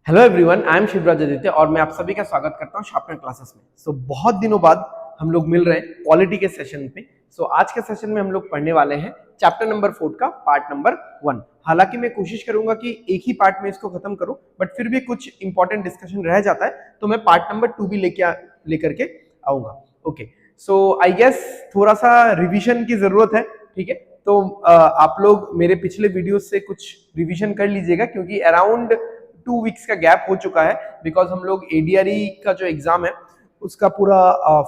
Hello everyone, I am Shivraj Aditya और मैं आप सभी का स्वागत करता हूं शार्पनर क्लासेस में। बहुत दिनों बाद हम लोग मिल रहे हैं पॉलिटी के सेशन पे। आज के सेशन में हम लोग पढ़ने वाले हैं चैप्टर नंबर 4 का पार्ट नंबर 1। हालांकि मैं कोशिश करूंगा कि एक ही पार्ट में इसको खत्म करूं, बट फिर भी कुछ इंपॉर्टेंट डिस्कशन रह जाता है तो मैं पार्ट नंबर 2 भी लेकर के आऊंगा। ओके, सो आई गेस थोड़ा सा रिविजन की जरूरत है। ठीक है, तो आप लोग मेरे पिछले वीडियो से कुछ रिविजन कर लीजिएगा, क्योंकि अराउंड 2 वीक्स का गैप हो चुका है। बिकॉज हम लोग एडीआरई का जो एग्जाम है उसका पूरा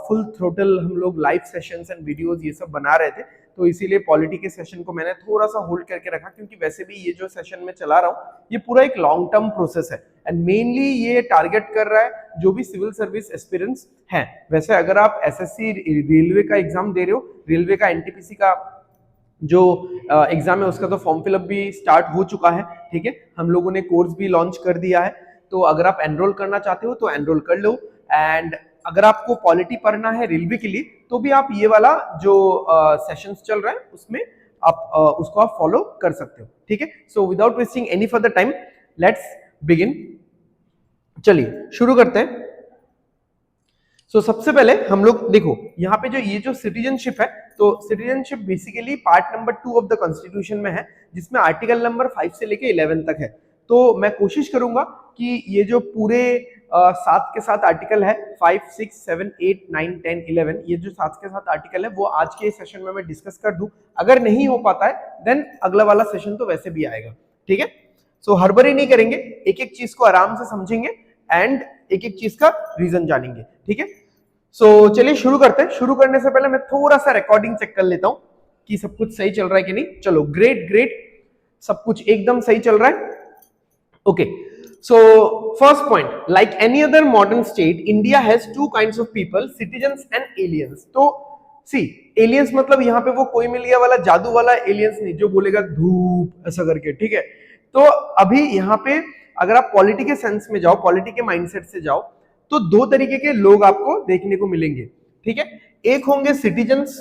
फुल थ्रोटल हम लोग लाइव सेशंस एंड वीडियोस ये सब बना रहे थे, तो इसीलिए पॉलिटी के सेशन को मैंने थोड़ा सा होल्ड करके रखा, क्योंकि वैसे भी ये जो सेशन में चला रहा हूँ ये पूरा एक लॉन्ग टर्म प्रोसेस है एंड मेनली ये टारगेट कर रहा है जो भी सिविल सर्विस एस्पिरेंट्स हैं। वैसे अगर आप एसएससी रेलवे का एग्जाम दे रहे हो, रेलवे का एनटीपीसी का जो एग्जाम है उसका तो फॉर्म फिलअप भी स्टार्ट हो चुका है। ठीक है, हम लोगों ने कोर्स भी लॉन्च कर दिया है, तो अगर आप एनरोल करना चाहते हो तो एनरोल कर लो। एंड अगर आपको पॉलिटी पढ़ना है रेलवे के लिए तो भी आप ये वाला जो सेशंस चल रहा है उसमें आप उसको आप फॉलो कर सकते हो। ठीक है, so without wasting any further time let's begin. चलिए शुरू करते हैं। सबसे पहले हम लोग देखो यहाँ पे जो सिटीजनशिप है, तो citizenship basically part number 2 of the constitution में है, जिसमें आर्टिकल नंबर 5 से लेके 11 तक है। तो मैं कोशिश करूंगा कि ये जो पूरे 7 के 7 आर्टिकल है, 5, 6, 7, 8, 9, 10, 11, ये जो 7 के 7 आर्टिकल है वो आज के सेशन में मैं डिस्कस कर दूं। अगर नहीं हो पाता है देन अगला वाला सेशन तो वैसे भी आएगा। ठीक है, हड़बड़ी नहीं करेंगे, एक एक चीज को आराम से समझेंगे एंड एक एक चीज का रीजन जानेंगे। ठीक है, चलिए शुरू करते हैं। शुरू करने से पहले मैं थोड़ा सा रिकॉर्डिंग चेक कर लेता हूं कि सब कुछ सही चल रहा है कि नहीं। चलो, ग्रेट ग्रेट, सब कुछ एकदम सही चल रहा है। Okay, first point, like any other modern state India has two kinds of people, citizens and aliens. तो सी, एलियंस मतलब यहाँ पे वो कोई मिल गया वाला जादू वाला एलियंस नहीं जो बोलेगा धूप ऐसा करके। ठीक है, तो अभी यहाँ पे अगर आप पॉलिटी के सेंस में जाओ, पॉलिटी के माइंडसेट से जाओ, तो दो तरीके के लोग आपको देखने को मिलेंगे। ठीक है, एक होंगे सिटीजन्स,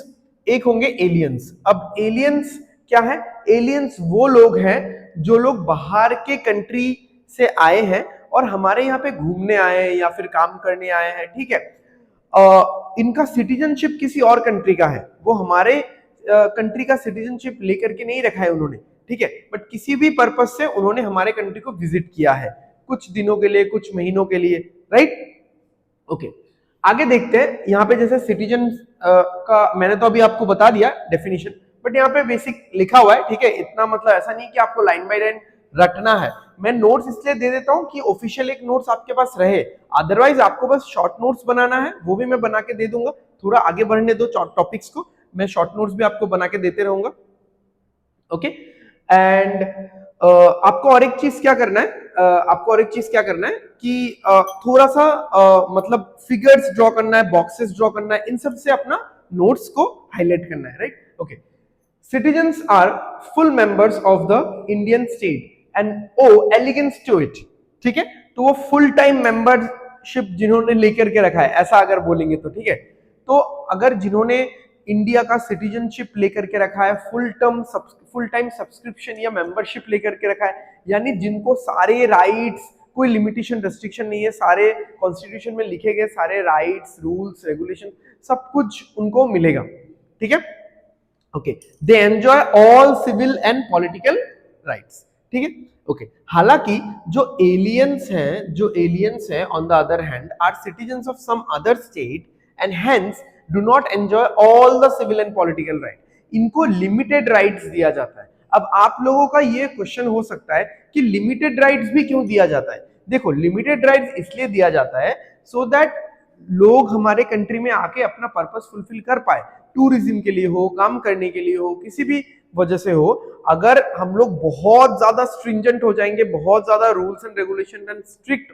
एक होंगे एलियंस। अब एलियंस क्या है? एलियंस वो लोग हैं जो लोग बाहर के कंट्री से आए हैं और हमारे यहाँ पे घूमने आए हैं या फिर काम करने आए हैं। ठीक है, इनका सिटीजनशिप किसी और कंट्री का है, वो हमारे कंट्री का सिटीजनशिप लेकर के नहीं रखा है उन्होंने। ठीक है, बट किसी भी पर्पस से उन्होंने हमारे कंट्री को विजिट किया है, कुछ दिनों के लिए, कुछ महीनों के लिए। राइट, ओके, आगे देखते हैं। यहाँ पे जैसे सिटीजन का मैंने तो अभी आपको बता दिया डेफिनेशन, बट यहाँ पे बेसिक लिखा हुआ है। ठीक है, इतना मतलब ऐसा नहीं कि आपको लाइन बाय लाइन रटना है। मैं नोट्स इसलिए दे देता हूँ कि ऑफिशियल एक नोट्स आपके पास रहे, अदरवाइज आपको बस शॉर्ट नोट्स बनाना है, वो भी मैं बना के दे दूंगा। थोड़ा आगे बढ़ने दो टॉपिक्स को, मैं शॉर्ट नोट्स भी आपको बना के देते रहूंगा। ओके, एंड आपको और एक चीज क्या करना है, आपको और एक चीज क्या करना है कि थोड़ा सा मतलब फिगर्स ड्रॉ करना है, बॉक्सेस ड्रॉ करना है, इन सब से अपना नोट्स को हाईलाइट करना है। Right, okay, citizens are full members of the Indian state and owe allegiance to it. ठीक है, तो वो फुल टाइम मेंबरशिप जिन्होंने लेकर के रखा है, ऐसा अगर बोलेंगे तो। ठीक है, तो अगर जिन्होंने इंडिया का सिटीजनशिप लेकर के रखा है, फुल टाइम सब्सक्रिप्शन या मेंबरशिप लेकर के रखा है, यानी जिनको सारे राइट्स, कोई लिमिटेशन रेस्ट्रिक्शन नहीं है, सारे कॉन्स्टिट्यूशन में लिखे गए सारे राइट्स, रूल्स, रेगुलेशन सब कुछ उनको मिलेगा। ठीक है, okay, they enjoy all civil and political rights. ठीक है, ओके, हालांकि जो एलियंस हैं on the other hand are citizens of some other state and hence do not enjoy all the civil and political right. इनको limited rights दिया जाता है। अब आप लोगों का ये क्वेश्चन हो सकता है कि लिमिटेड राइट्स भी क्यों दिया जाता है? देखो, लिमिटेड राइट्स इसलिए दिया जाता है सो दैट लोग हमारे कंट्री में आके अपना पर्पस फुलफिल कर पाए, टूरिज्म के लिए हो, काम करने के लिए हो, किसी भी वजह से हो। अगर हम लोग बहुत ज्यादा स्ट्रिंजेंट हो जाएंगे, बहुत ज्यादा rules and regulation and strict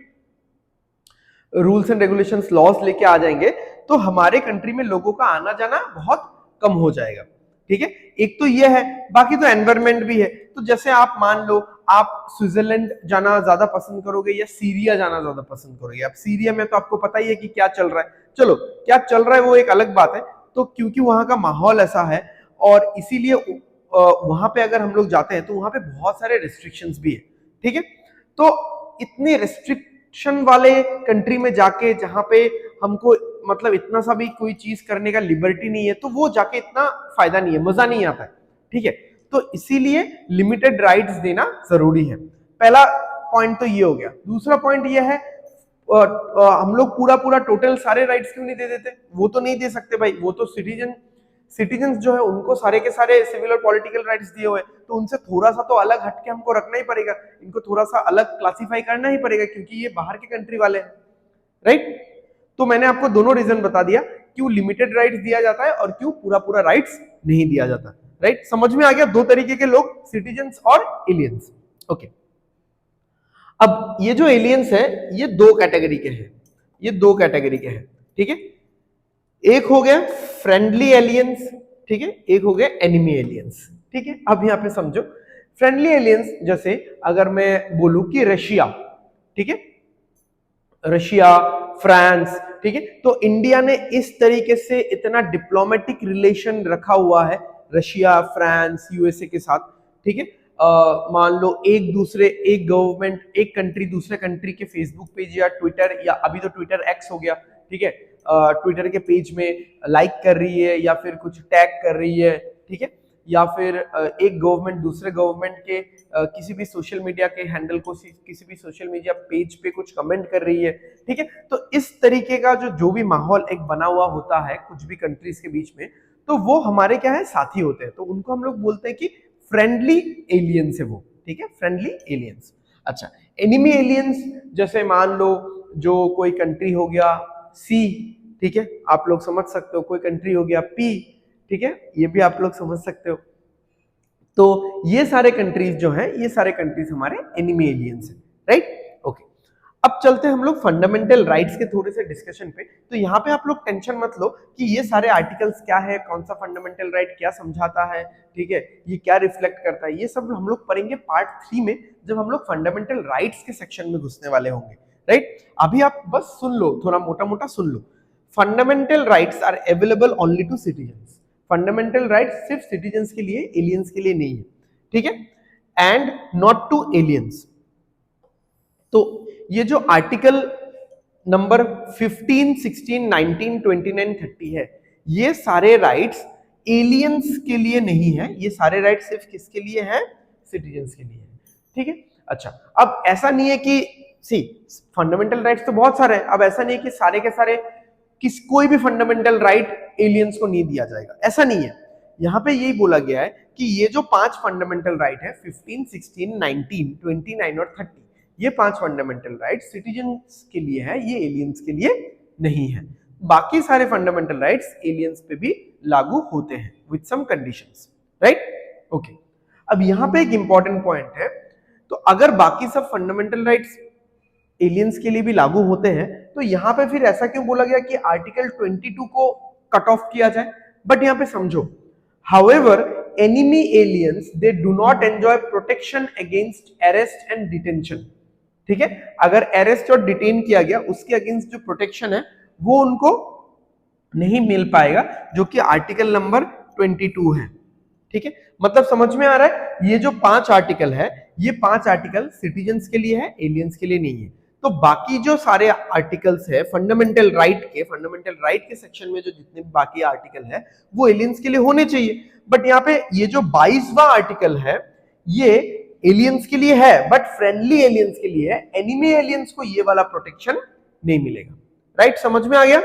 rules and regulations, laws लेके आ जाएंगे तो हमारे कंट्री में लोगों का आना जाना बहुत कम हो जाएगा। ठीक है, एक तो ये है, बाकी तो एनवायरमेंट भी है। तो जैसे आप मान लो आप स्विट्जरलैंड जाना ज्यादा पसंद करोगे या सीरिया जाना ज्यादा पसंद करोगे। अब सीरिया में तो आपको पता ही है कि क्या चल रहा है, चलो क्या चल रहा है वो एक अलग बात है। तो क्योंकि वहां का माहौल ऐसा है और इसीलिए वहां पे अगर हम लोग जाते हैं तो वहां पे बहुत सारे रिस्ट्रिक्शंस भी है। ठीक है, तो इतने रिस्ट्रिक्शन वाले कंट्री में जाके जहां पे हमको मतलब इतना सा भी कोई चीज करने का लिबर्टी नहीं है, तो वो जाके इतना फायदा नहीं है, मजा नहीं आता है, ठीक है। तो इसीलिए लिमिटेड राइट्स देना जरूरी है। पहला पॉइंट तो ये हो गया। दूसरा पॉइंट ये है हम लोग पूरा पूरा टोटल सारे राइट्स क्यों नहीं दे देते? वो तो नहीं दे सकते भाई, वो तो सिटीजन्स जो है उनको सारे के सारे सिविल और पॉलिटिकल राइट्स दिए हुए, तो उनसे थोड़ा सा तो अलग हटके हमको रखना ही पड़ेगा, इनको थोड़ा सा अलग क्लासिफाई करना ही पड़ेगा, क्योंकि ये बाहर के कंट्री वाले हैं, राइट। तो मैंने आपको दोनों रीजन बता दिया, क्यों लिमिटेड राइट्स दिया जाता है और क्यों पूरा पूरा राइट्स नहीं दिया जाता, राइट। समझ में आ गया? दो तरीके के लोग, सिटीजन्स और एलियंस। ओके, अब ये जो एलियंस है ये दो कैटेगरी के हैं, ये दो कैटेगरी के हैं, ठीक है। एक हो गया फ्रेंडली एलियंस, ठीक है, एक हो गया एनिमी एलियंस, ठीक है। अब यहां पे समझो, फ्रेंडली एलियंस जैसे अगर मैं बोलूं कि रशिया, ठीक है, रशिया, फ्रांस, ठीक है, तो इंडिया ने इस तरीके से इतना डिप्लोमेटिक रिलेशन रखा हुआ है रशिया, फ्रांस, यूएसए के साथ, ठीक है। मान लो एक गवर्नमेंट, एक कंट्री दूसरे कंट्री के फेसबुक पेज या ट्विटर, या अभी तो ट्विटर एक्स हो गया, ठीक है, ट्विटर के पेज में लाइक कर रही है या फिर कुछ टैग कर रही है, ठीक है, या फिर एक गवर्नमेंट दूसरे गवर्नमेंट के किसी भी सोशल मीडिया के हैंडल को किसी भी सोशल मीडिया पेज पे कुछ कमेंट कर रही है, ठीक है। तो इस तरीके का जो भी माहौल एक बना हुआ होता है कुछ भी कंट्रीज के बीच में, तो वो हमारे क्या है, साथी होते हैं, तो उनको हम लोग बोलते हैं कि फ्रेंडली एलियंस है वो, ठीक है, फ्रेंडली एलियंस। अच्छा, एनिमी एलियंस जैसे मान लो जो कोई कंट्री हो गया सी, ठीक है, आप लोग समझ सकते हो, कोई कंट्री हो गया पी, ठीक है, ये भी आप लोग समझ सकते हो। तो ये सारे कंट्रीज जो हैं, ये सारे कंट्रीज हमारे एनिमी एलियंस हैं, राइट। ओके, अब चलते हैं हम लोग फंडामेंटल राइट्स के थोड़े से डिस्कशन पे। तो यहाँ पे आप लोग टेंशन मत लो कि ये सारे आर्टिकल्स क्या है, कौन सा फंडामेंटल राइट क्या समझाता है, ठीक है, ये क्या रिफ्लेक्ट करता है, ये सब हम लोग पढ़ेंगे पार्ट 3 में, जब हम लोग फंडामेंटल राइट्स के सेक्शन में घुसने वाले होंगे, राइट। अभी आप बस सुन लो, थोड़ा मोटा मोटा सुन लो। Fundamental rights are available only to citizens. Fundamental rights सिर्फ सिटीजन्स के लिए, एलियंस के लिए नहीं है, ठीक है, एंड नॉट टू एलियंस। तो ये जो आर्टिकल नंबर 15, 16, 19, 29, 30 है, ये सारे राइट्स एलियंस के लिए नहीं है, ये सारे राइट्स सिर्फ किसके लिए हैं? सिटीजन्स के लिए है, ठीक है। अच्छा, अब ऐसा नहीं है कि फंडामेंटल राइट्स तो बहुत सारे हैं, अब ऐसा नहीं है कि सारे के सारे कोई भी फंडामेंटल राइट एलियंस को नहीं दिया जाएगा, ऐसा नहीं है। यहां पे यही बोला गया है कि ये जो 5 फंडामेंटल राइट है, 15, 16, 19, 29 और 30, ये 5 फंडामेंटल राइट सिटीजन्स के लिए है, ये एलियंस के लिए नहीं है। बाकी सारे फंडामेंटल राइट्स एलियंस पे भी लागू होते हैं with some conditions, right. Okay, अब यहां पे एक इंपॉर्टेंट पॉइंट है, तो अगर बाकी सब फंडामेंटल राइट्स एलियंस के लिए भी लागू होते हैं, तो यहां पे फिर ऐसा क्यों बोला गया कि आर्टिकल 22 को कट ऑफ किया जाए? बट यहां पे समझो, however enemy aliens they do not enjoy protection against arrest and detention, ठीक है। अगर अरेस्ट और डिटेन किया गया, उसके अगेंस्ट जो प्रोटेक्शन है वो उनको नहीं मिल पाएगा, जो कि आर्टिकल नंबर 22 है, ठीक है। मतलब समझ में आ रहा है, ये जो 5 आर्टिकल है, ये 5 आर्टिकल सिटीजन्स के लिए है, एलियंस के लिए नहीं है। तो बाकी जो सारे आर्टिकल्स है फंडामेंटल राइट के सेक्शन में जो जितने भी बाकी आर्टिकल है, वो एलियंस के लिए होने चाहिए। बट यहाँ पे ये जो 22वां आर्टिकल है, ये एलियंस के लिए है, बट फ्रेंडली एलियंस के लिए है, एनिमी एलियंस को ये वाला प्रोटेक्शन नहीं मिलेगा, राइट। समझ में आ गया?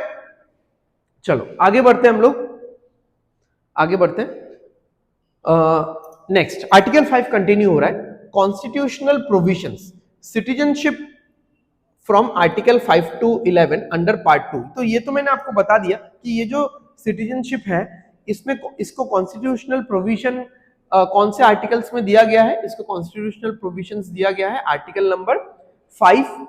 चलो आगे बढ़ते हैं, हम लोग आगे बढ़ते हैं। नेक्स्ट आर्टिकल 5 कंटिन्यू हो रहा है, constitutional provisions, citizenship from article 5 to 11 under part 2। तो ये तो मैंने आपको बता दिया कि ये जो सिटीजनशिप है, इसमें इसको कॉन्स्टिट्यूशनल प्रोविजन कौन से आर्टिकल्स में दिया गया है? इसको कॉन्स्टिट्यूशनल प्रोविजंस दिया गया है आर्टिकल नंबर 5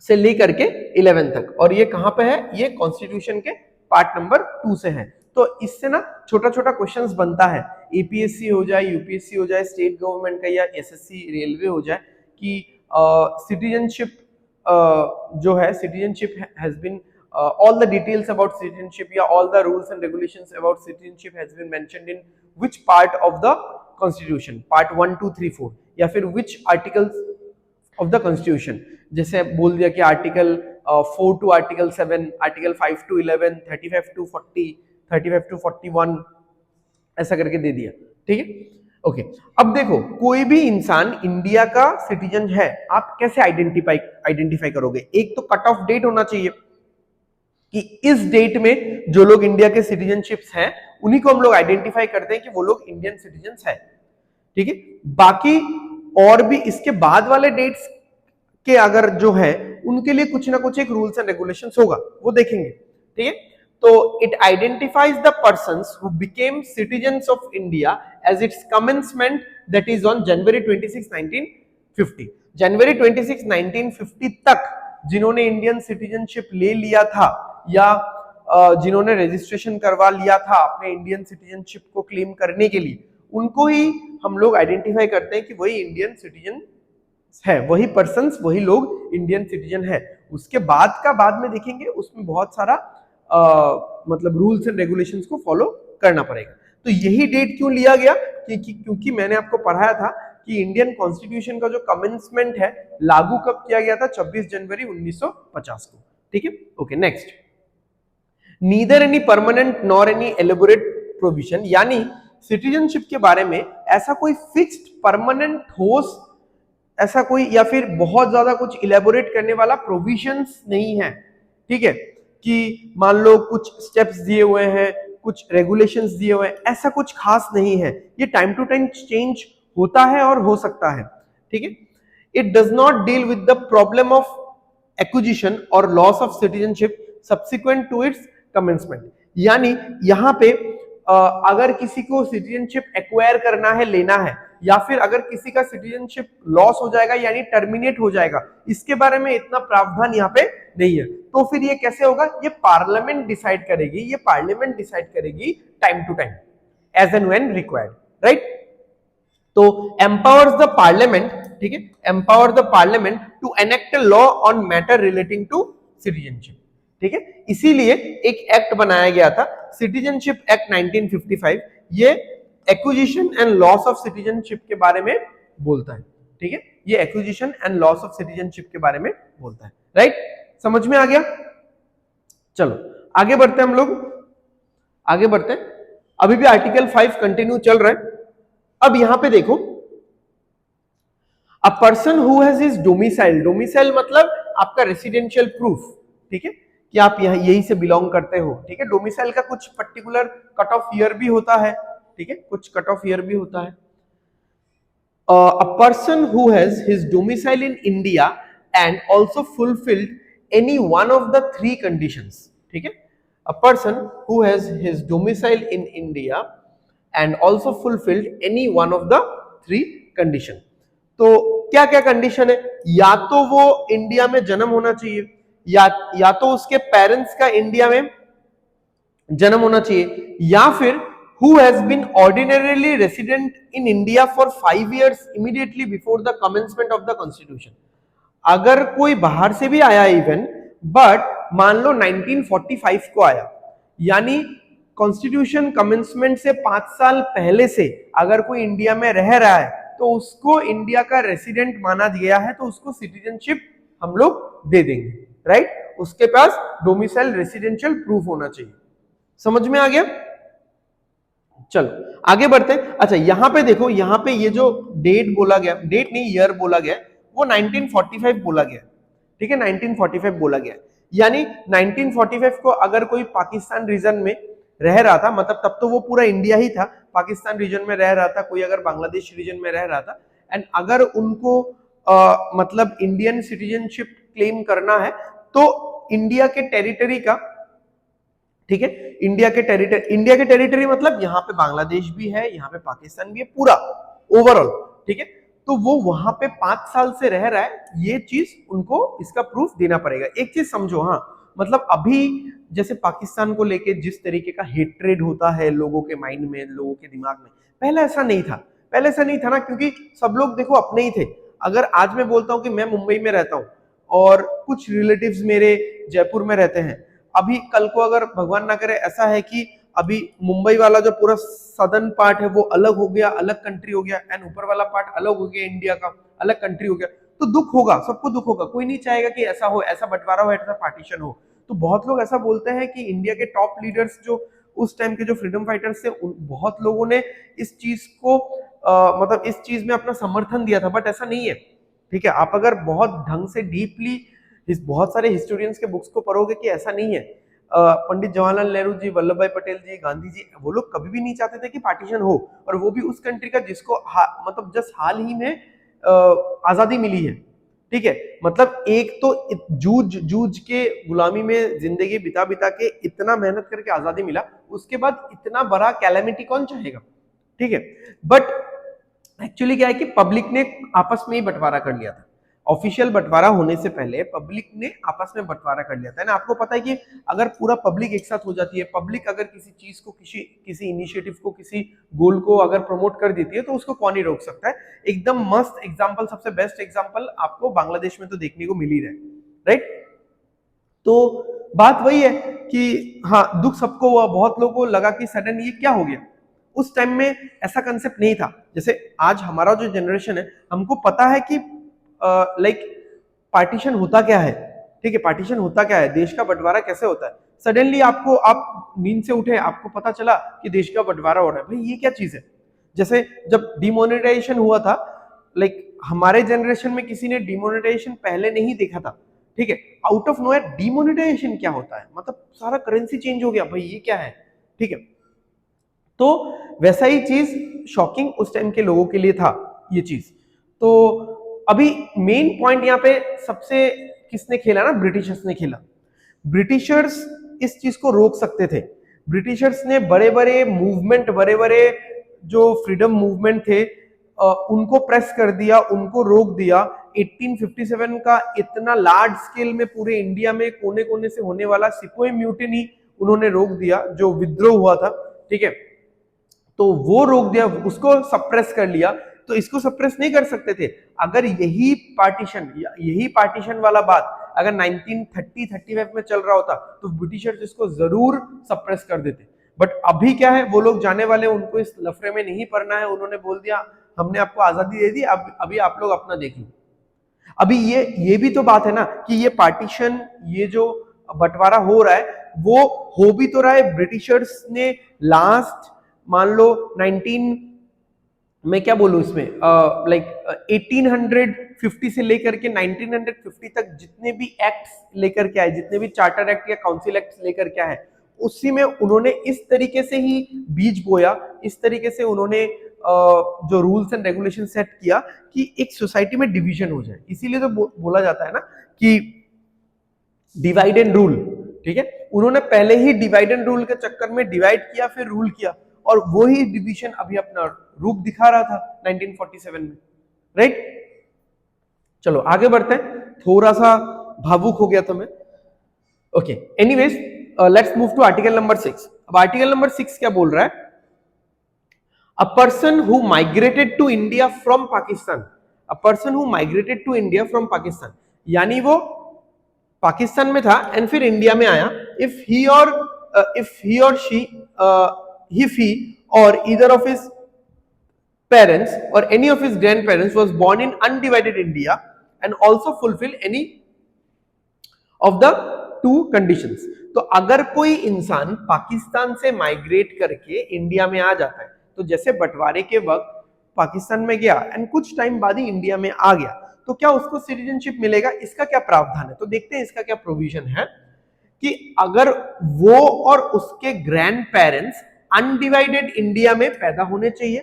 से लेकर के 11 तक, और ये कहां पे है? ये कॉन्स्टिट्यूशन के पार्ट नंबर 2 से है। तो इससे ना छोटा छोटा क्वेश्चंस बनता है, एपीएससी हो जाए, यूपीएससी हो जाए, स्टेट गवर्नमेंट का, या एसएससी रेलवे हो जाए, कि सिटीजनशिप जो है, citizenship has been all the details about citizenship, या all the rules and regulations about citizenship has been mentioned in which part of the constitution, part 1, 2, 3, 4, या फिर which articles of the constitution. जैसे बोल दिया कि article 4 to article 7, article 5 to 11, 35 to 40, 35 to 41, ऐसा करके दे दिया। ठीक है, ओके। अब देखो, कोई भी इंसान इंडिया का सिटीजन है, आप कैसे आइडेंटिफाई करोगे? एक तो कट ऑफ डेट होना चाहिए कि इस डेट में जो लोग इंडिया के सिटीजनशिप्स हैं उन्हीं को हम लोग आइडेंटिफाई करते हैं कि वो लोग इंडियन सिटीजन्स हैं। ठीक है, बाकी और भी इसके बाद वाले डेट्स के अगर जो है उनके लिए कुछ ना कुछ एक रूल्स एंड रेगुलेशंस होगा, वो देखेंगे। ठीक है, तो it identifies the persons who became citizens of India as its commencement, that is on January 26, 1950। जनवरी 26, 1950 तक जिन्होंने इंडियन सिटीजनशिप ले लिया था या जिन्होंने रजिस्ट्रेशन करवा लिया था अपने इंडियन सिटीजनशिप को क्लेम करने के लिए, उनको ही हम लोग आइडेंटिफाई करते हैं कि वही इंडियन सिटीजन है, वही पर्सन्स, वही लोग इंडियन सिटीजन है। उसके बाद का बाद में देखेंगे, उसमें बहुत सारा मतलब रूल्स एंड रेगुलेशंस को फॉलो करना पड़ेगा। तो यही डेट क्यों लिया गया? क्योंकि मैंने आपको पढ़ाया था कि इंडियन कॉन्स्टिट्यूशन का जो कमेंसमेंट है लागू कब किया गया था? 26 जनवरी 1950 को। ठीक है, okay. Next, neither any permanent nor any elaborate provision, यानी सिटीजनशिप के बारे में ऐसा कोई फिक्स्ड परमानेंट ठोस ऐसा कोई या फिर बहुत ज्यादा कुछ इलेबोरेट करने वाला प्रोविजंस नहीं है। ठीक है, कि मान लो कुछ स्टेप्स दिए हुए हैं, कुछ रेगुलेशंस दिए हुए हैं, ऐसा कुछ खास नहीं है। ये टाइम टू टाइम चेंज होता है और हो सकता है। ठीक है, it does not deal with the problem of acquisition और loss of citizenship subsequent to its commencement, यानी यहां पे अगर किसी को सिटीजनशिप एक्वायर करना है, लेना है, या फिर अगर किसी का सिटीजनशिप लॉस हो जाएगा यानी टर्मिनेट हो जाएगा, इसके बारे में इतना प्रावधान यहाँ पे नहीं है। तो फिर ये कैसे होगा? ये पार्लियामेंट डिसाइड करेगी, ये पार्लियामेंट डिसाइड करेगी time to time, as and when required, right? तो एम्पावर्स द पार्लियामेंट, ठीक है, empower the parliament to enact a law on matter relating to citizenship. ठीक है, इसीलिए एक एक्ट बनाया गया था, सिटीजनशिप एक्ट 1955। ये acquisition and loss of citizenship के बारे में बोलता है। ठीक है, ये acquisition and loss of citizenship के बारे में बोलता है, राइट? समझ में आ गया? चलो आगे बढ़ते हैं, हम लोग आगे बढ़ते हैं। अभी भी आर्टिकल 5 कंटिन्यू चल रहा है। अब यहां पे देखो, अ person who has his domicile, domicile मतलब आपका रेसिडेंशियल प्रूफ, ठीक है, कि आप यहीं से बिलोंग करते हो। ठीक है, डोमिसाइल का कुछ पर्टिकुलर कट ऑफ ईयर भी होता है। ठीक है, कुछ कट ऑफ ईयर भी होता है। A person who has his domicile in India and also fulfilled any one of the 3 conditions. ठीक है, a person who has his domicile in India and also fulfilled any one of the 3 condition. तो क्या क्या condition है? या तो वो India में जन्म होना चाहिए, या तो उसके पेरेंट्स का इंडिया में जन्म होना चाहिए, या फिर who has been ordinarily resident in India for 5 years immediately before the commencement of the constitution। अगर कोई बाहर से भी आया इवन, बट मान लो 1945 को आया, यानी कॉन्स्टिट्यूशन कमेंसमेंट से 5 साल पहले से अगर कोई इंडिया में रह रहा है तो उसको इंडिया का रेसिडेंट माना गया है, तो उसको सिटीजनशिप हम लोग दे देंगे, राइट? उसके पास डोमिसाइल रेसिडेंशियल प्रूफ होना चाहिए। समझ में आ गया? चलो आगे बढ़ते हैं। अच्छा, यहां पे देखो, यहां पे ये जो डेट बोला गया, डेट नहीं ईयर बोला गया, वो 1945 बोला गया। ठीक है, 1945 बोला गया, यानी 1945 को अगर कोई पाकिस्तान रीजन में रह रहा था, मतलब तब तो वो पूरा इंडिया ही था, पाकिस्तान रीजन में रह रहा था, कोई अगर बांग्लादेश रीजन में रह रहा था, एंड अगर उनको मतलब इंडियन सिटीजनशिप क्लेम करना है तो इंडिया के टेरिटरी का, ठीक है, इंडिया के टेरिटरी मतलब यहाँ पे बांग्लादेश भी है, यहाँ पे पाकिस्तान भी है, पूरा ओवरऑल। ठीक है, तो वो वहां पे 5 साल से रह रहा है, ये चीज उनको इसका प्रूफ देना पड़ेगा। एक चीज समझो, हाँ, मतलब अभी जैसे पाकिस्तान को लेके जिस तरीके का हेट्रेड होता है लोगों के माइंड में, लोगों के दिमाग में, पहले ऐसा नहीं था। पहले ऐसा नहीं था ना, क्योंकि सब लोग देखो अपने ही थे। अगर आज मैं बोलता हूँ कि मैं मुंबई में रहता हूँ और कुछ रिलेटिव्स मेरे जयपुर में रहते हैं, अभी कल को अगर भगवान ना करे ऐसा है कि अभी मुंबई वाला जो पूरा सदर्न पार्ट है वो अलग हो गया, अलग कंट्री हो गया, एंड ऊपर वाला पार्ट अलग हो गया, इंडिया का अलग कंट्री हो गया, तो दुख होगा, सबको दुख होगा, कोई नहीं चाहेगा कि ऐसा हो, ऐसा बंटवारा हो, ऐसा पार्टीशन हो। तो बहुत लोग ऐसा बोलते हैं कि इंडिया के टॉप लीडर्स जो उस टाइम के जो फ्रीडम फाइटर्स थे, बहुत लोगों ने इस चीज को मतलब इस चीज में अपना समर्थन दिया था, बट ऐसा नहीं है। ठीक है, आप अगर बहुत ढंग से डीपली बहुत सारे हिस्टोरियंस के बुक्स को पढ़ोगे कि ऐसा नहीं है। पंडित जवाहरलाल नेहरू जी, वल्लभ भाई पटेल जी, गांधी जी, वो लोग कभी भी नहीं चाहते थे कि पार्टीशन हो, और वो भी उस कंट्री का जिसको मतलब जस्ट हाल ही में आजादी मिली है। ठीक है, मतलब एक तो जूझ जूझ के गुलामी में जिंदगी बिता बिता के इतना मेहनत करके आजादी मिला, उसके बाद इतना बड़ा कैलेमिटी कौन चाहेगा। ठीक है, बट एक्चुअली क्या है कि पब्लिक ने आपस में ही बंटवारा कर लिया था। ऑफिशियल बंटवारा होने से पहले पब्लिक ने आपस में बंटवारा कर लिया था ना। आपको पता है कि अगर पूरा पब्लिक एक साथ हो जाती है, पब्लिक अगर किसी चीज को, किसी इनिशिएटिव को, किसी गोल को अगर प्रमोट कर देती है, तो उसको कौन ही रोक सकता है। एकदम मस्त एग्जांपल, सबसे बेस्ट एग्जांपल आपको बांग्लादेश में तो देखने को मिल ही रहा है, राइट। तो बात वही है कि हाँ, दुख सबको हुआ, बहुत लोगों को लगा कि सडन ये क्या हो गया। उस टाइम में ऐसा कंसेप्ट नहीं था। जैसे आज हमारा जो जनरेशन है, हमको पता है कि लाइक पार्टीशन होता क्या है। ठीक है, पार्टीशन होता क्या है, देश का बंटवारा कैसे होता है। सडनली आपको, आप नींद से उठे, आपको पता चला कि देश का बंटवारा हो रहा है। भाई ये क्या चीज है। जैसे जब डिमोनेटाइजेशन हुआ था, लाइक हमारे जनरेशन में किसी ने डिमोनेटाइजेशन पहले नहीं देखा था। ठीक है, आउट ऑफ नोवेयर डिमोनेटाइजेशन क्या होता है, मतलब सारा करेंसी चेंज हो गया, भाई ये क्या है। ठीक है, तो वैसा ही चीज शॉकिंग उस टाइम के लोगों के लिए था ये चीज। तो अभी मेन पॉइंट यहाँ पे सबसे किसने खेला ना, ब्रिटिशर्स ने खेला। ब्रिटिशर्स इस चीज को रोक सकते थे। ब्रिटिशर्स ने बड़े बड़े मूवमेंट, बड़े बड़े जो फ्रीडम मूवमेंट थे, उनको प्रेस कर दिया, उनको रोक दिया। 1857 का इतना लार्ज स्केल में पूरे इंडिया में कोने कोने से होने वाला सिपोही म्यूटिनी उन्होंने रोक दिया, जो विद्रोह हुआ था। ठीक है, तो वो रोक दिया, उसको सप्रेस कर लिया। तो इसको सप्रेस नहीं कर सकते थे। अगर यही पार्टीशन वाला बात अगर 1930-35 में चल रहा होता, तो ब्रिटिशर्स इसको जरूर सप्रेस कर देते। बट अभी क्या है, वो लोग जाने वाले, उनको इस लफड़े में नहीं पड़ना है। उन्होंने बोल दिया हमने आपको आजादी दे दी, अब अभी आप लोग अपना देख लो। अभी ये भी तो बात है ना कि ये पार्टीशन, ये जो बंटवारा हो रहा है, वो हो भी तो रहा है। ब्रिटिशर्स ने लास्ट मान लो 19 मैं क्या बोलूं इसमें, लाइक 1850 से लेकर के 1950 तक जितने भी एक्ट्स लेकर के आए, जितने भी चार्टर एक्ट या काउंसिल एक्ट लेकर के आए, उसी में उन्होंने इस तरीके से ही बीज बोया, इस तरीके से उन्होंने जो रूल्स एंड रेगुलेशन सेट किया कि एक सोसाइटी में डिवीजन हो जाए। इसीलिए तो बोला जाता है ना कि डिवाइड एंड रूल। ठीक है, उन्होंने पहले ही डिवाइड एंड रूल के चक्कर में डिवाइड किया, फिर रूल किया, और वो ही डिवीजन अभी अपना रूप दिखा रहा था 1947 में, राइट। चलो आगे बढ़ते हैं, थोड़ा सा भावुक हो गया तो मैं। Okay, anyways let's move to article number 6। अब आर्टिकल नंबर 6 क्या बोल रहा है, a person who migrated to India from Pakistan, a person who migrated to India from Pakistan, यानी वो पाकिस्तान में था एंड फिर इंडिया में आया। इफ ही और she if he or either of his parents or any of his grandparents was born in undivided India and also fulfill any of the two conditions। तो अगर कोई इंसान पाकिस्तान से माइग्रेट करके इंडिया में आ जाता है, तो जैसे बंटवारे के वक्त पाकिस्तान में गया एंड कुछ टाइम बाद ही इंडिया में आ गया, तो क्या उसको सिटीजनशिप मिलेगा? इसका क्या प्रावधान है, तो देखते हैं इसका क्या प्रोविजन है। कि अगर वो और उसके ग्रैंड पेरेंट्स अनडिवाइडेड इंडिया में पैदा होने चाहिए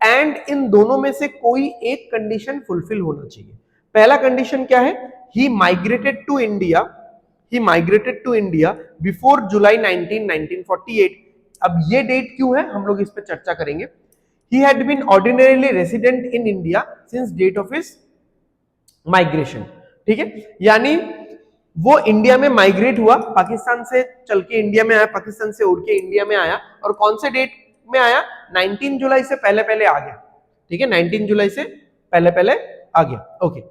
एंड इन दोनों में से कोई एक कंडीशन फुलफिल होना चाहिए। पहला कंडीशन क्या है, he migrated to India before July 1948। अब ये डेट क्यों है, हम लोग इस पे चर्चा करेंगे। He had been ordinarily resident in India since date of his migration. ठीक है, यानी वो इंडिया में माइग्रेट हुआ, पाकिस्तान से चल के इंडिया में आया, पाकिस्तान से उड़ के इंडिया में आया, और कौन से डेट में आया, 19 जुलाई से पहले पहले आ गया। ठीक है, 19 जुलाई से पहले पहले आ गया। ओके,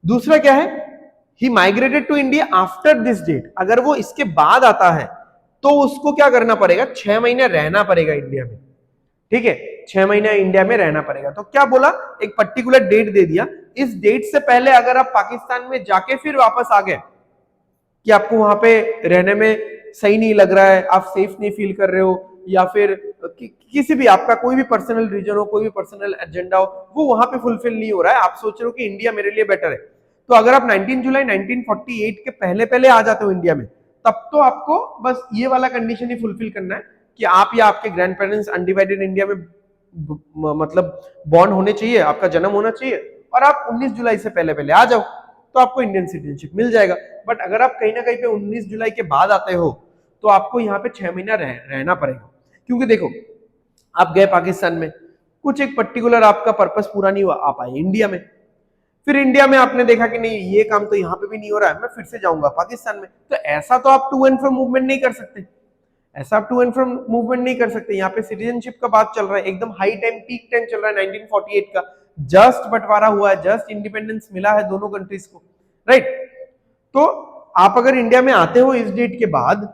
दूसरा क्या है, he migrated to India after this date. अगर वो इसके बाद आता है तो उसको क्या करना पड़ेगा, 6 महीने रहना पड़ेगा इंडिया में। ठीक है, 6 महीने इंडिया में रहना पड़ेगा। तो क्या बोला, एक पर्टिकुलर डेट दे दिया इस डेट से पहले अगर आप पाकिस्तान में जाके फिर वापस आ गए कि आपको वहां पे रहने में सही नहीं लग रहा है, आप सेफ नहीं फील कर रहे हो, या फिर किसी भी आपका कोई भी पर्सनल रीजन हो, कोई भी पर्सनल एजेंडा हो, वो वहां पे फुलफिल नहीं हो रहा है, आप सोच रहे हो कि इंडिया मेरे लिए बेटर है, तो अगर आप 19 जुलाई 1948 के पहले पहले आ जाते हो इंडिया में, तब तो आपको बस ये वाला कंडीशन ही फुलफिल करना है कि आप या आपके ग्रैंड पेरेंट्स अनडिवाइडेड इंडिया में मतलब बॉर्न होने चाहिए, आपका जन्म होना चाहिए, और आप 19 जुलाई से पहले पहले आ जाओ, तो आपको इंडियन सिटीजनशिप मिल जाएगा। बट अगर आप कहीं ना कहीं पे 19 जुलाई के बाद आते हो तो आपको यहाँ पे 6 महीना रहना पड़ेगा, क्योंकि देखो आप गए पाकिस्तान में, कुछ एक पर्टिकुलर आपका पर्पस पूरा नहीं हुआ, आप आए इंडिया में, फिर इंडिया में आपने देखा कि नहीं ये काम तो यहाँ पे भी नहीं हो रहा है, मैं फिर से जाऊंगा पाकिस्तान में, तो ऐसा तो आप टू एंड फ्रो मूवमेंट नहीं कर सकते, ऐसा आप टू एंड फ्रो मूवमेंट नहीं कर सकते। यहाँ पे सिटीजनशिप का बात चल रहा है, एकदम हाई टाइम पीक टाइम चल रहा है 1948 का, जस्ट बंटवारा हुआ है, जस्ट इंडिपेंडेंस मिला है दोनों कंट्रीज को, राइट। तो आप अगर इंडिया में आते हो इस डेट के बाद,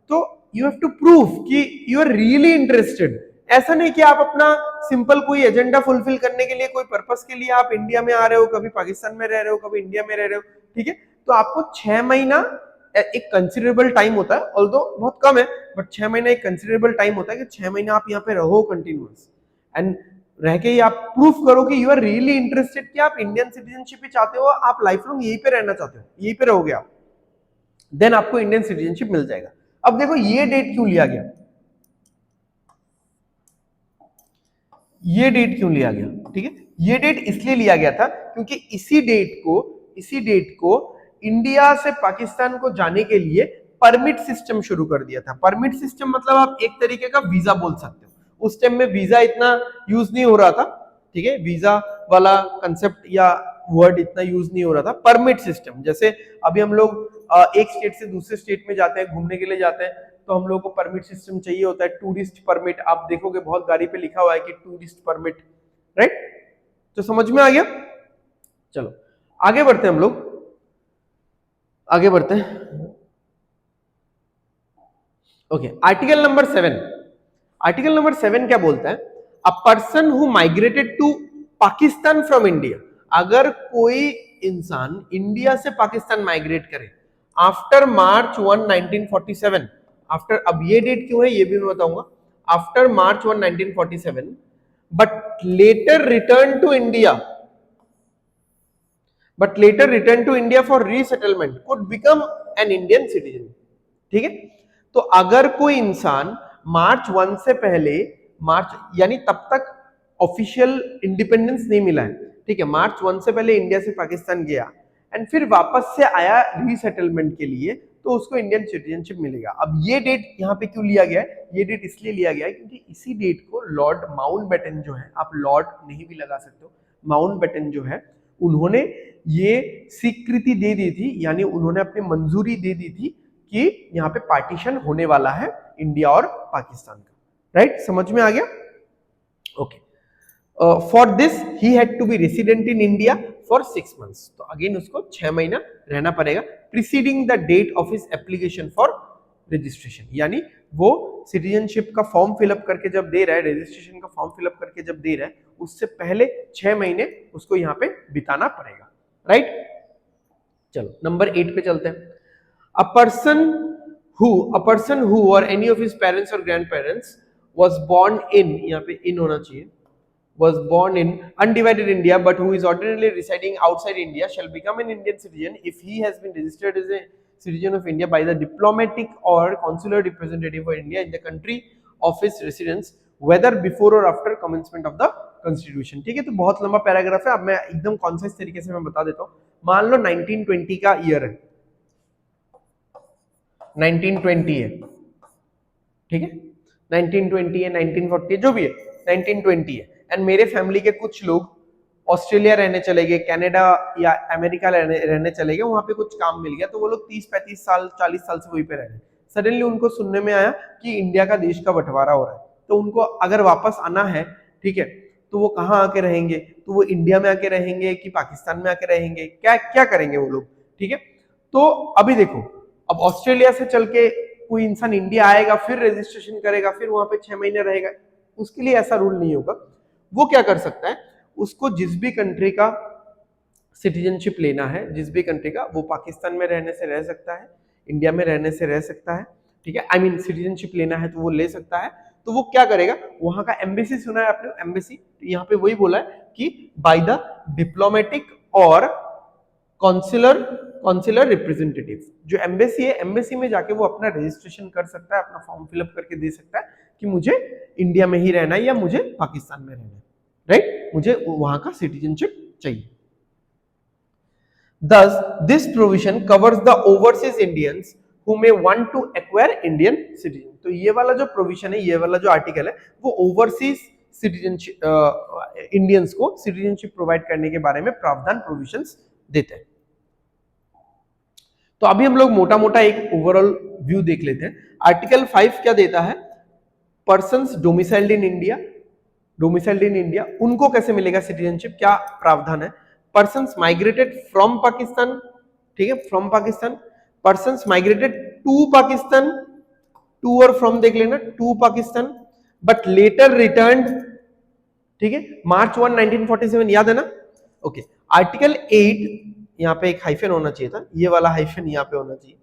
तो यू हैव टू प्रूव कि यू आर रियली इंटरेस्टेड, ऐसा नहीं कि आप अपना सिंपल कोई एजेंडा फुलफिल करने के लिए, कोई पर्पस के लिए आप इंडिया में आ रहे हो, कभी पाकिस्तान में रह रहे हो, कभी इंडिया में रह रहे हो, ठीक है। तो आपको 6 महीना एक कंसिडरेबल टाइम होता है, ऑल्दो बहुत कम है, बट 6 महीना एक कंसिडरेबल टाइम होता है कि 6 महीना आप यहाँ पे रहो कंटिन्यूअस, एंड रह के आप प्रूफ करो कि यू आर रियली इंटरेस्टेड, कि आप इंडियन सिटीजनशिप ही चाहते हो, आप लाइफ लॉन्ग यहीं पे रहना चाहते हो, यहीं पे रहोगे आप, देन आपको इंडियन सिटीजनशिप मिल जाएगा। अब देखो ये डेट क्यों लिया गया, ये डेट क्यों लिया गया, ठीक है, ये डेट इसलिए लिया गया था क्योंकि इसी डेट को इंडिया से पाकिस्तान को जाने के लिए परमिट सिस्टम शुरू कर दिया था। परमिट सिस्टम मतलब आप एक तरीके का वीजा बोल सकते हो, उस टाइम में वीजा इतना यूज नहीं हो रहा था, ठीक है, वीजा वाला कंसेप्ट या वर्ड इतना यूज नहीं हो रहा था। परमिट सिस्टम, जैसे अभी हम लोग एक स्टेट से दूसरे स्टेट में जाते हैं, घूमने के लिए जाते हैं, तो हम लोगों को परमिट सिस्टम चाहिए होता है, टूरिस्ट परमिट, आप देखोगे बहुत गाड़ी पे लिखा हुआ है कि टूरिस्ट परमिट, राइट। तो समझ में आ गया, चलो आगे बढ़ते हैं, हम लोग आगे बढ़ते हैं। Okay, article number 7, article number 7 क्या बोलता है, a person who migrated to Pakistan from India, अगर कोई इंसान इंडिया से पाकिस्तान माइग्रेट करे आफ्टर मार्च 1 1947, आफ्टर, अब ये डेट क्यों है ये भी मैं बताऊंगा, after March 1 1947 but later return to India, but later return to India for resettlement could become an Indian citizen, ठीक है। तो अगर कोई इंसान मार्च 1 से पहले, मार्च यानी तब तक ऑफिशियल इंडिपेंडेंस नहीं मिला है, ठीक है, मार्च 1 से पहले इंडिया से पाकिस्तान गया एंड फिर वापस से आया रीसेटलमेंट के लिए, तो उसको इंडियन सिटीजनशिप मिलेगा। अब ये डेट यहाँ पे क्यों लिया गया है, ये डेट इसलिए लिया गया है क्योंकि इसी डेट को लॉर्ड माउंटबेटन जो है, आप लॉर्ड नहीं भी लगा सकते हो, माउंटबेटन जो है, उन्होंने ये स्वीकृति दे दी थी, यानी उन्होंने अपनी मंजूरी दे दी थी कि यहाँ पे पार्टीशन होने वाला है इंडिया और पाकिस्तान का, राइट, समझ में आ गया, okay. For this he had to be resident in India for 6 months, तो अगेन उसको 6 महीना रहना पड़ेगा, preceding the date of his application for registration, यानी वो सिटीजनशिप का फॉर्म फिलअप करके जब दे रहा है, रजिस्ट्रेशन का फॉर्म फिलअप करके जब दे रहा है, उससे पहले 6 महीने उसको यहाँ पे बिताना पड़ेगा, राइट। चलो नंबर 8 पे चलते हैं। A person who or any of his parents or grand parents was born in, यहाँ पे इन होना चाहिए, was born in undivided India but who is ordinarily residing outside India shall become an Indian citizen if he has been registered as a citizen of India by the diplomatic or consular representative of India in the country of his residence whether before or after commencement of the constitution, ठीक है। तो बहुत लंबा paragraph है, अब मैं एकदम concise तरीके से मैं बता देता हूँ। मान लो 1920 का ईयर है, 1920 है, ठीक है, 1920 है, 1940 जो भी है, 1920 है, एंड मेरे फैमिली के कुछ लोग ऑस्ट्रेलिया रहने चले गए, कनाडा या अमेरिका रहने चले गए, वहां पे कुछ काम मिल गया, तो वो लोग 30-35 साल 40 साल से वहीं पे रह रहे। सडनली उनको सुनने में आया कि इंडिया का देश का बंटवारा हो रहा है, तो उनको अगर वापस आना है, ठीक है, तो वो कहाँ आके रहेंगे, तो वो इंडिया में आके रहेंगे कि पाकिस्तान में आके रहेंगे, क्या क्या करेंगे वो लोग, ठीक है। तो अभी देखो, अब ऑस्ट्रेलिया से चल के कोई इंसान इंडिया आएगा, फिर रजिस्ट्रेशन करेगा, फिर वहां पे 6 महीने रहेगा, उसके लिए ऐसा रूल नहीं होगा। वो क्या कर सकता है, उसको जिस भी कंट्री का सिटीजनशिप लेना है जिस भी कंट्री का, वो पाकिस्तान में रहने से रह सकता है, इंडिया में रहने से रह सकता है, ठीक है। आई मीन सिटीजनशिप लेना है तो वो ले सकता है। तो वो क्या करेगा, वहां का एम्बेसी सुना है आपने, एम्बेसी, तो यहाँ पे वही बोला है कि बाय द डिप्लोमेटिक और कॉन्सुलर कॉन्सुलर रिप्रेजेंटेटिव, जो एम्बेसी है, एम्बेसी में जाके वो अपना रजिस्ट्रेशन कर सकता है, अपना फॉर्म फिलअप करके दे सकता है कि मुझे इंडिया में ही रहना है या मुझे पाकिस्तान में रहना है, राइट, मुझे वहां का सिटीजनशिप चाहिए। Thus, this provision covers the overseas Indians who may want to acquire Indian citizen. तो ये वाला जो प्रोविजन है, ये वाला जो आर्टिकल है, वो ओवरसीज सिटीजनशिप इंडियंस को सिटीजनशिप प्रोवाइड करने के बारे में प्रावधान प्रोविजंस देते हैं। तो अभी हम लोग मोटा मोटा एक ओवरऑल व्यू देख लेते हैं। आर्टिकल 5 क्या देता है, persons domiciled in India, domiciled in India उनको कैसे मिलेगा सिटीजनशिप, क्या प्रावधान है। पर्सन्स माइग्रेटेड फ्रॉम पाकिस्तान, ठीक है, from Pakistan, persons migrated to Pakistan, to or from देख लेना, to Pakistan but later returned, ठीक है, मार्च 1 1947, याद है ना, ओके। आर्टिकल 8, यहां पे एक हाइफन होना चाहिए था, ये वाला हाइफन यहां पे होना चाहिए,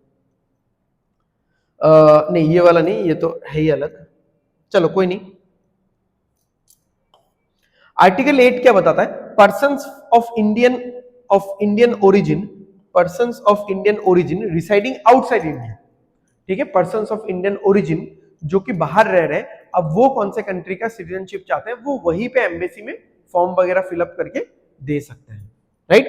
नहीं ये वाला नहीं, ये तो है ही अलग, चलो कोई नहीं। आर्टिकल 8 क्या बताता है, persons of Indian origin, persons of Indian origin residing outside India, ठीक है, पर्सन्स ऑफ इंडियन ओरिजिन जो कि बाहर रह रहे हैं, अब वो कौन से कंट्री का सिटीजनशिप चाहते हैं, वो वहीं पे एम्बेसी में फॉर्म वगैरह फिलअप करके दे सकते हैं, राइट,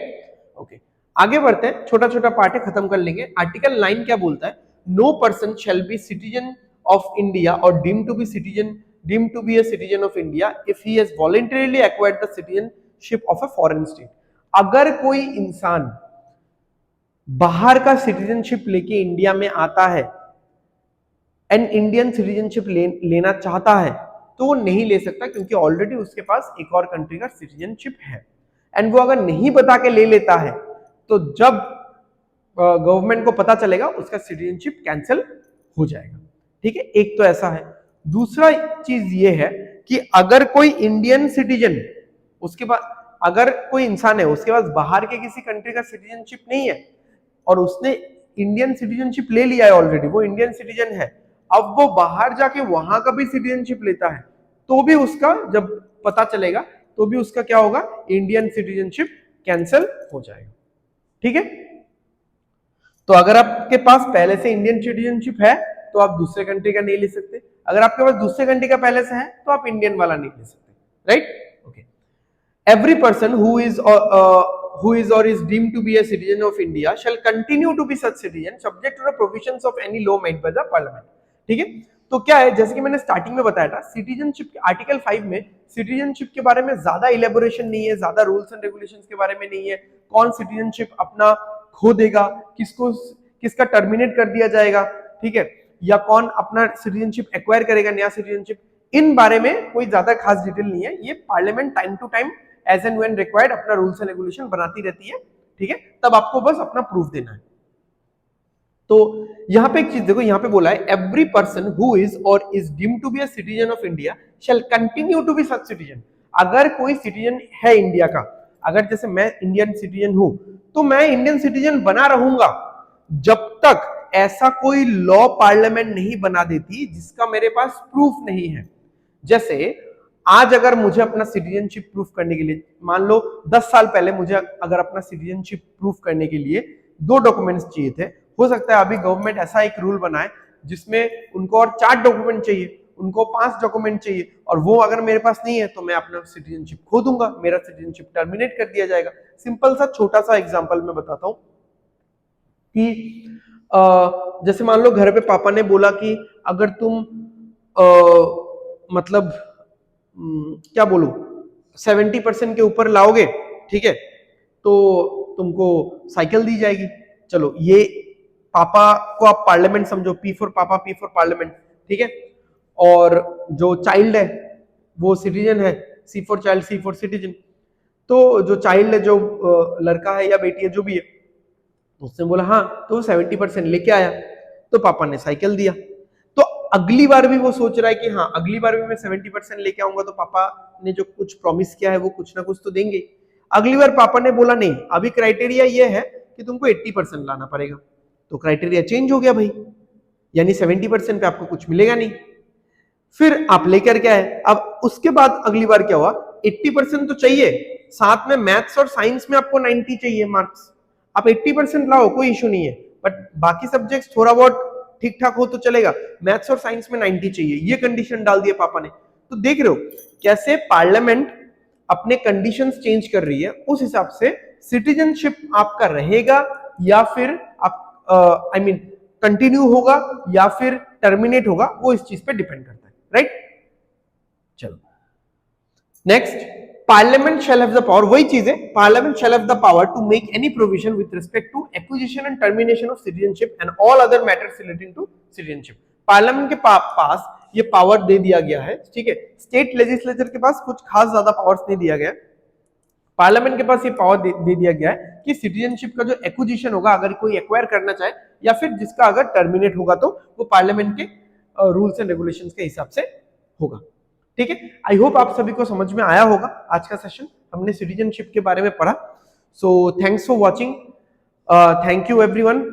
ओके। आगे बढ़ते हैं, छोटा छोटा पार्ट है, खत्म कर लेंगे। आर्टिकल 9 क्या बोलता है, no person shall be citizen of India और deemed to be a citizen of India if he has voluntarily acquired the citizenship of a foreign state। अगर कोई इंसान बाहर का सिटीजनशिप लेके इंडिया में आता है एंड इंडियन सिटीजनशिप लेना चाहता है, तो वो नहीं ले सकता, क्योंकि ऑलरेडी उसके पास एक और कंट्री का सिटीजनशिप है। एंड वो अगर नहीं बता के ले लेता है, तो जब गवर्नमेंट को पता चलेगा, उसका सिटीजनशिप कैंसिल हो जाएगा, ठीक है, एक तो ऐसा है। दूसरा चीज ये है कि अगर कोई इंडियन सिटीजन, उसके बाद अगर कोई इंसान है, उसके पास बाहर के किसी कंट्री का सिटीजनशिप नहीं है और उसने इंडियन सिटीजनशिप ले लिया है ऑलरेडी, वो इंडियन सिटीजन है, अब वो बाहर जाके वहां का भी सिटीजनशिप लेता है, तो भी उसका जब पता चलेगा, तो भी उसका क्या होगा, इंडियन सिटीजनशिप कैंसिल हो जाएगा, ठीक है। तो अगर आपके पास पहले से इंडियन सिटीजनशिप है, तो आप दूसरे कंट्री का नहीं ले सकते, अगर आपके पास दूसरे कंट्री का पहले से है, तो आप इंडियन वाला नहीं ले सकते, right, okay. Every person who is or is deemed to be a citizen of India shall continue to be such citizen subject to the provisions of any law made by the parliament, ठीक है। तो क्या है, जैसे कि मैंने starting में बताया था, सिटीजनशिप के आर्टिकल 5 में सिटीजनशिप के बारे में ज्यादा इलेबोरेशन नहीं है, ज्यादा रूल्स एंड रेगुलेशंस के बारे में नहीं है, कौन सिटीजनशिप अपना खो देगा, किसका टर्मिनेट कर दिया जाएगा, ठीक है, या कौन अपना सिटीजनशिप एक्वायर करेगा, नया सिटीजनशिप, इन बारे में कोई ज्यादा खास डिटेल नहीं है। ये parliament time to time as and when required अपना रूल्स एंड रेगुलेशन बनाती रहती है, ठीक है, तब आपको बस अपना प्रूफ देना है। तो यहां पे एक चीज देखो, यहां पे बोला है every person who is or is deemed to be a citizen of India shall continue to be such citizen. अगर कोई सिटीजन है इंडिया का, अगर जैसे मैं इंडियन सिटीजन हूं, तो मैं इंडियन सिटीजन बना रहूंगा जब तक ऐसा कोई लॉ पार्लियामेंट नहीं बना देती जिसका मेरे पास प्रूफ नहीं है। जैसे आज अगर मुझे अपना सिटीजनशिप प्रूफ करने के लिए, मान लो 10 साल पहले मुझे अगर अपना सिटीजनशिप प्रूफ करने के लिए 2 डॉक्यूमेंट्स चाहिए थे, हो सकता है अभी गवर्नमेंट ऐसा एक रूल बनाए जिसमें उनको और 4 डॉक्यूमेंट चाहिए, उनको 5 डॉक्यूमेंट चाहिए, और वो अगर मेरे पास नहीं है तो मैं अपना सिटीजनशिप खो दूंगा, मेरा सिटीजनशिप टर्मिनेट कर दिया जाएगा। सिंपल सा छोटा सा एग्जांपल मैं बताता हूं कि जैसे मान लो घर पे पापा ने बोला कि अगर तुम मतलब क्या बोलूं 70% के ऊपर लाओगे, ठीक है, तो तुमको साइकिल दी जाएगी। चलो, ये पापा को आप पार्लियामेंट समझो, p for papa, p for parliament, ठीक है, और जो चाइल्ड है वो सिटीजन है, c for child, c for citizen. तो जो चाइल्ड है, जो लड़का है या बेटी है, जो भी है, उसने बोला हाँ, तो 70% लेके आया, तो पापा ने साइकिल दिया। तो अगली बार भी वो सोच रहा है कि हाँ, अगली बार भी मैं 70% लेके आऊंगा, तो पापा ने जो कुछ प्रॉमिस किया है वो कुछ ना कुछ तो देंगे। अगली बार पापा ने बोला नहीं, अभी क्राइटेरिया ये है कि तुमको 80% लाना पड़ेगा, तो क्राइटेरिया चेंज हो गया भाई, यानी 70% पे आपको कुछ मिलेगा नहीं। फिर आप लेकर के आए, अब उसके बाद अगली बार क्या हुआ, 80% तो चाहिए, साथ में मैथ्स और साइंस में आपको 90 चाहिए मार्क्स, आप 80% लाओ, कोई इशू नहीं है, बट बाकी सब्जेक्ट्स थोड़ा बहुत ठीक ठाक हो तो चलेगा, मैथ्स और साइंस में 90 चाहिए, ये कंडीशन डाल दिया पापा ने। तो देख रहे हो कैसे पार्लियामेंट अपने कंडीशंस चेंज कर रही है, उस हिसाब से सिटीजनशिप आपका रहेगा या फिर आप आई मीन कंटिन्यू होगा या फिर टर्मिनेट होगा, वो इस चीज पे डिपेंड करता है, राइट। चलो next, parliament shall have the power, वही चीज है, parliament shall have the power to make any provision with respect to acquisition and termination of citizenship and all other matters relating to citizenship. Parliament के पास ये power दे दिया गया है, ठीक है, स्टेट लेजिस्लेचर के पास कुछ खास ज्यादा पावर्स नहीं दिया गया, पार्लियामेंट के पास ये पावर दे दिया गया है कि सिटीजनशिप का जो एक्विजिशन होगा, अगर कोई एक्वायर करना चाहे या फिर जिसका अगर टर्मिनेट होगा तो वो पार्लियामेंट के रूल्स एंड रेगुलेशंस के हिसाब से होगा, ठीक है। आई होप आप सभी को समझ में आया होगा आज का सेशन, हमने सिटीजनशिप के बारे में पढ़ा। So thanks for watching, thank you everyone.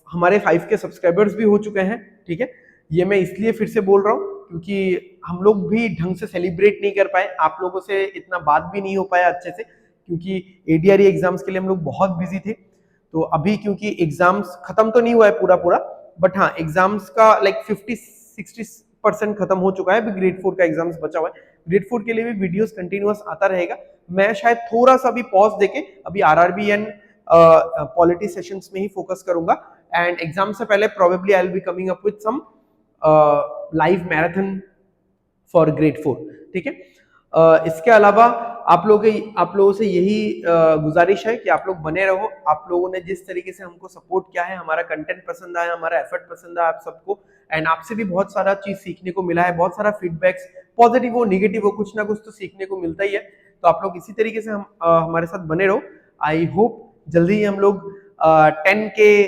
हमारे 5 के सब्सक्राइबर्स भी हो चुके हैं, ठीक है, ये मैं इसलिए फिर से बोल रहा हूँ क्योंकि हम लोग भी ढंग से सेलिब्रेट नहीं कर पाए, आप लोगों से इतना बात भी नहीं हो पाया अच्छे से, क्योंकि एडीआरई एग्जाम्स के लिए हम लोग बहुत बिजी थे। तो अभी क्योंकि एग्जाम्स खत्म तो नहीं हुआ है पूरा, बट हाँ एग्जाम्स का लाइक 50-60% खत्म हो चुका है, अभी ग्रेड 4 का एग्जाम्स बचा हुआ है। ग्रेड 4 के लिए भी वीडियोस कंटिन्यूअस आता रहेगा, मैं शायद थोड़ा सा भी पॉज देके अभी आरआरबी एंड पॉलिटी सेशंस में ही फोकस करूंगा, एंड एग्जाम से पहले probably I will be coming up with some live marathon for grade 4, ठीक है। इसके अलावा आप लोगों से यही गुजारिश है कि आप लोग बने रहो, आप लोगों ने जिस तरीके से हमको सपोर्ट किया है, हमारा कंटेंट पसंद आया, हमारा एफर्ट पसंद आया आप सबको, एंड आपसे भी बहुत सारा चीज सीखने को मिला है, बहुत सारा फीडबैक्स पॉजिटिव हो नेगेटिव हो, कुछ ना कुछ तो सीखने को मिलता ही है। तो आप लोग इसी तरीके से हमारे साथ बने रहो। आई होप जल्दी ही हम लोग 10 के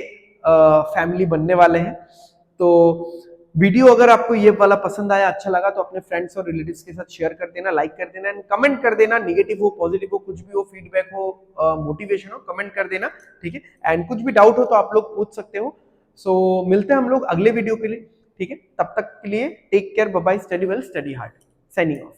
फैमिली बनने वाले हैं। तो वीडियो अगर आपको ये वाला पसंद आया, अच्छा लगा, तो अपने फ्रेंड्स और रिलेटिव्स के साथ शेयर कर देना, लाइक कर देना एंड कमेंट कर देना, नेगेटिव हो पॉजिटिव हो कुछ भी हो, फीडबैक हो मोटिवेशन हो, कमेंट कर देना, ठीक है। एंड कुछ भी डाउट हो तो आप लोग पूछ सकते हो। सो मिलते हैं हम लोग अगले वीडियो के लिए, ठीक है, तब तक के लिए take care, bye bye, study well study hard, signing of.